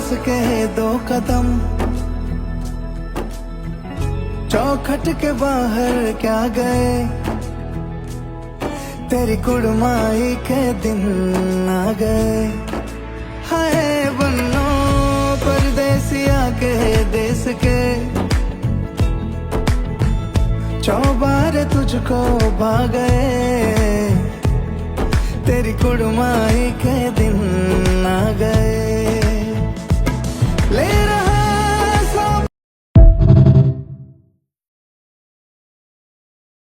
पास के 2 कदम, चौखट के बाहर क्या गए, तेरी कुड़माई के दिन आ गए। हाय बन्नो परदेसिया के देश के, चौबारे तुझको भा गए, तेरी कुड़माई के दिन